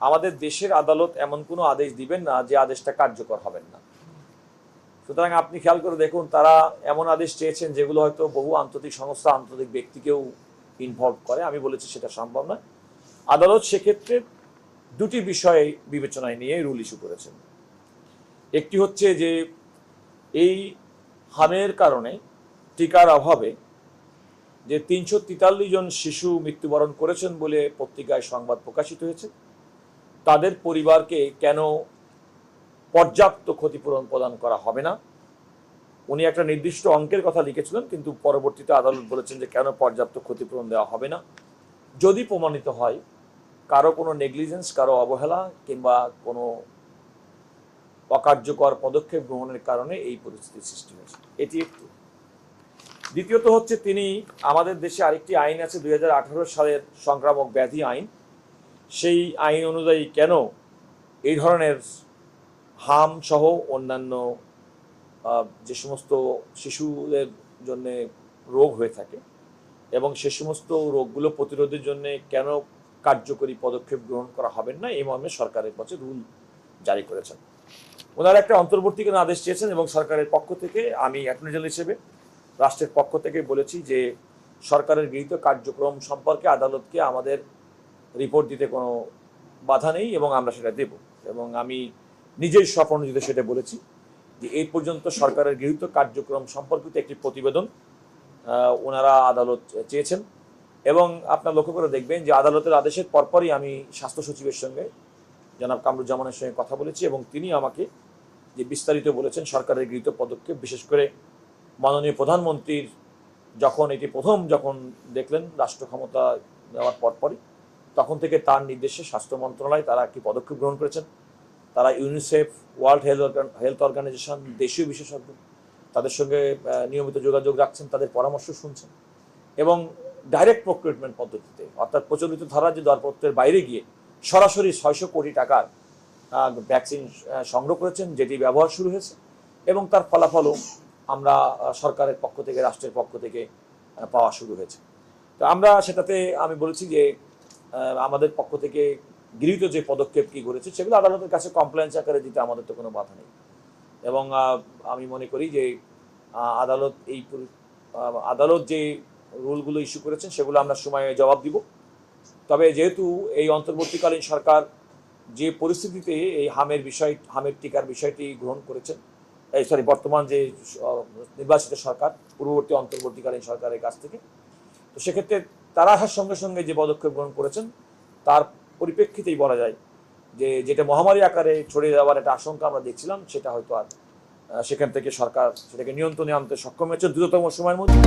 আমাদের দেশের আদালত এমন কোনো আদেশ দিবেন না যে আদেশটা কার্যকর হবেন না। সুতরাং আপনি খেয়াল করে দেখুন, তারা এমন আদেশ চেয়েছেন যেগুলো হয়তো বহু আন্তর্জাতিক সংস্থা, আন্তর্জাতিক ব্যক্তিকেও ইনভলভ করে। আমি বলেছি সেটা সম্ভব নয়। আদালত সেক্ষেত্রে দুটি বিষয় বিবেচনায় নিয়ে রুল ইস্যু করেছেন। একটি হচ্ছে যে এই হামের কারণে, টিকার অভাবে যে ৩৪৩ জন শিশু মৃত্যুবরণ করেছেন বলে পত্রিকায় সংবাদ প্রকাশিত হয়েছে, তাদের পরিবারকে কেন পর্যাপ্ত ক্ষতিপূরণ প্রদান করা হবে না। উনি একটা নির্দিষ্ট অঙ্কের কথা লিখেছিলেন, কিন্তু পরবর্তীতে আদালত বলেছেন যে কেন পর্যাপ্ত ক্ষতিপূরণ দেওয়া হবে না। যদি প্রমাণিত হয় কারো কোনো নেগলিজেন্স, কারো অবহেলা কিংবা কোনো অকার্যকর পদক্ষেপ গ্রহণের কারণে এই পরিস্থিতির সৃষ্টি হয়েছে, এটি একটি। দ্বিতীয়ত হচ্ছে, তিনি আমাদের দেশে আরেকটি আইন আছে 2018 সালের সংক্রামক ব্যাধি আইন, সেই আইন অনুযায়ী কেন এই ধরনের হাম সহ অন্যান্য যে সমস্ত শিশুদের জন্য রোগ হয়ে থাকে এবং সে সমস্ত রোগগুলো প্রতিরোধের জন্য কেন কার্যকরী পদক্ষেপ গ্রহণ করা হবে না, এই মর্মে সরকারের কাছে রুল জারি করেছেন। ওনারা একটা অন্তর্বর্তীকালীন আদেশ চেয়েছেন এবং সরকারের পক্ষ থেকে, আমি অ্যাটর্নি জেনারেল হিসেবে রাষ্ট্রের পক্ষ থেকে বলেছি যে সরকারের গৃহীত কার্যক্রম সম্পর্কে আদালতকে আমাদের রিপোর্ট দিতে কোনো বাধা নেই এবং আমরা সেটা দেব। এবং আমি নিজের স্বপ্রণোদিত সেটা বলেছি যে এই পর্যন্ত সরকারের গৃহীত কার্যক্রম সম্পর্কিত একটি প্রতিবেদন ওনারা আদালত চেয়েছেন। এবং আপনার লক্ষ্য করে দেখবেন যে আদালতের আদেশের পরপরই আমি স্বাস্থ্য সচিবের সঙ্গে, জনাব কামরুজ্জামানের সঙ্গে কথা বলেছি এবং তিনি আমাকে যে বিস্তারিত বলেছেন সরকারের গৃহীত পদক্ষেপ, বিশেষ করে মাননীয় প্রধানমন্ত্রীর এটি প্রথম দেখলেন রাষ্ট্র ক্ষমতা দেওয়ার পরপরই, তখন থেকে তার নির্দেশে স্বাস্থ্য মন্ত্রণালয় তারা একটি পদক্ষেপ গ্রহণ করেছেন। তারা ইউনিসেফ, ওয়ার্ল্ড হেলথ অর্গানাইজেশন, দেশীয় বিশেষজ্ঞ, তাদের সঙ্গে নিয়মিত যোগাযোগ রাখছেন, তাদের পরামর্শ শুনছেন এবং ডাইরেক্ট প্রক্রিউটমেন্ট পদ্ধতিতে, অর্থাৎ প্রচলিত ধারা যে দরপত্রের বাইরে গিয়ে সরাসরি 600 কোটি টাকার ভ্যাকসিন সংগ্রহ করেছেন, যেটি ব্যবহার শুরু হয়েছে এবং তার ফলাফলও আমরা সরকারের পক্ষ থেকে, রাষ্ট্রের পক্ষ থেকে পাওয়া শুরু হয়েছে। তো আমরা সেটাতে আমি বলেছি যে আমাদের পক্ষ থেকে গৃহীত যে পদক্ষেপ কি করেছে সেগুলো আদালতের কাছে কমপ্লেন্স আকারে দিতে আমাদের তো কোনো বাধা নেই। এবং আমি মনে করি যে আদালত যে রুলগুলো ইস্যু করেছেন সেগুলো আমরা সময়ে জবাব দিব। তবে যেহেতু এই অন্তর্বর্তীকালীন সরকার যে পরিস্থিতিতে এই হামের টিকার বিষয়টি গ্রহণ করেছেন, বর্তমান যে নির্বাচিত সরকার পূর্ববর্তী অন্তর্বর্তীকালীন সরকারের কাছ থেকে, তো সেক্ষেত্রে তারা আসার সঙ্গে সঙ্গে যে পদক্ষেপ গ্রহণ করেছেন তার পরিপ্রেক্ষিতেই বলা যায় যে যেটা মহামারী আকারে ছড়িয়ে যাওয়ার একটা আশঙ্কা আমরা দেখছিলাম, সেটা হয়তো আর সেখান থেকে সরকার সেটাকে নিয়ন্ত্রণে আনতে সক্ষম হয়েছে দ্রুততম সময়ের মধ্যে।